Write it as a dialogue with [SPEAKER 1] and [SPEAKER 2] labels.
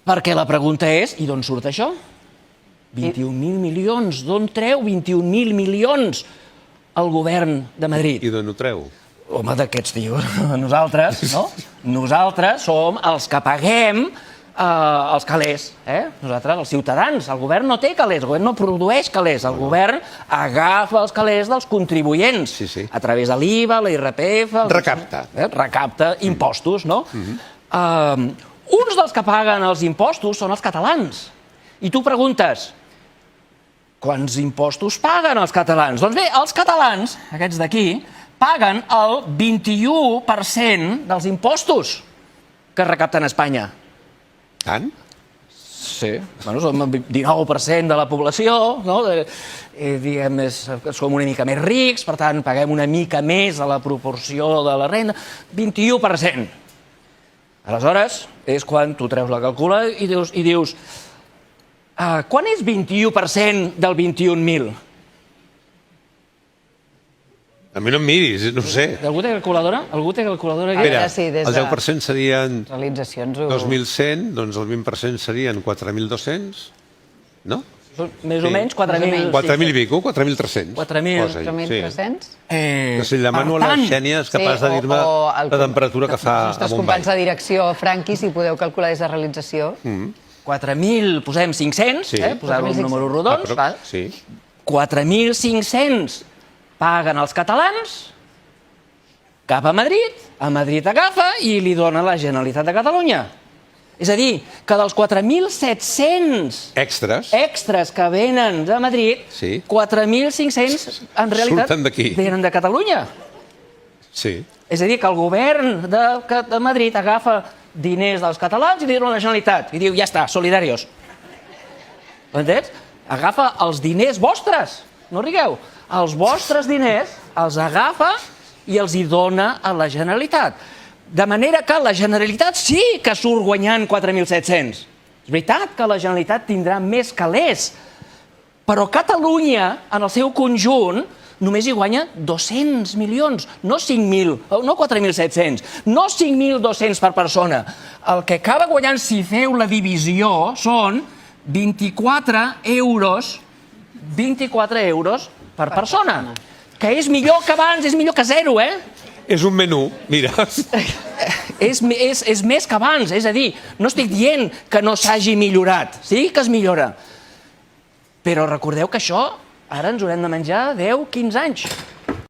[SPEAKER 1] Perquè la pregunta és, i d'on surt això? 21.000 milions. D'on treu 21.000 milions el govern de Madrid?
[SPEAKER 2] I d'on ho treu?
[SPEAKER 1] Home, d'aquests tios. Nosaltres, no? Nosaltres som els que paguem els calés. Nosaltres, els ciutadans. El govern no té calés, el govern no produeix calés. El govern agafa els calés dels contribuents a través de l'IVA, l'IRPF...
[SPEAKER 2] Recapta.
[SPEAKER 1] Recapta impostos, no? Uns dels que paguen els impostos són els catalans. I tu preguntes, quants impostos paguen els catalans? Doncs bé, els catalans, aquests d'aquí, paguen el 21% dels impostos que es recapten a Espanya.
[SPEAKER 2] Tant?
[SPEAKER 1] Sí. Bueno, som el 19% de la població, no? Diguem, som una mica més rics, per tant, paguem una mica més a la proporció de la renda. 21%. Aleshores, és quan tu treus la calcula i dius quan és 21% del 21.000?
[SPEAKER 2] A mi no em miris, no ho sé.
[SPEAKER 1] Algú té calculadora? Algú té calculadora?
[SPEAKER 2] Espera, el 10% serien
[SPEAKER 3] realitzacions
[SPEAKER 2] 2.100, doncs el 20% serien 4.200, no?
[SPEAKER 1] Més o menys 4.000...
[SPEAKER 2] 4.000 i pico, 4.300.
[SPEAKER 3] 4.300?
[SPEAKER 2] Si demano a la Xènia és capaç de dir-me la temperatura que fa a
[SPEAKER 3] Els nostres
[SPEAKER 2] Mumbai.
[SPEAKER 3] companys de direcció, Franqui, si podeu calcular des de realització.
[SPEAKER 1] 4.000, posem 500, posar-ho un número rodons. 4.500 paguen els catalans cap a Madrid agafa i li dona a la Generalitat de Catalunya. És a dir, que dels 4.700 extras que venen de Madrid, 4.500 en realitat venen de Catalunya.
[SPEAKER 2] Sí.
[SPEAKER 1] És a dir, que el govern de Madrid agafa diners dels catalans i li dona a la Generalitat. I diu, ja està, solidarios. Entens? Agafa els diners vostres, no rigueu. Els vostres diners els agafa i els hi dona a la Generalitat. De manera que la Generalitat sí que surt guanyant 4.700. És veritat que la Generalitat tindrà més calés, però Catalunya, en el seu conjunt, només hi guanya 200 milions, no 5.000, no 4.700, no 5.200 per persona. El que acaba guanyant, si feu la divisió, són 24 euros per persona, que és millor que abans, és millor que zero,
[SPEAKER 2] És un menú, mira.
[SPEAKER 1] És més que abans, és a dir, no estic dient que no s'hagi millorat, sí que es millora. Però recordeu que això ara ens haurem de menjar 10-15 anys.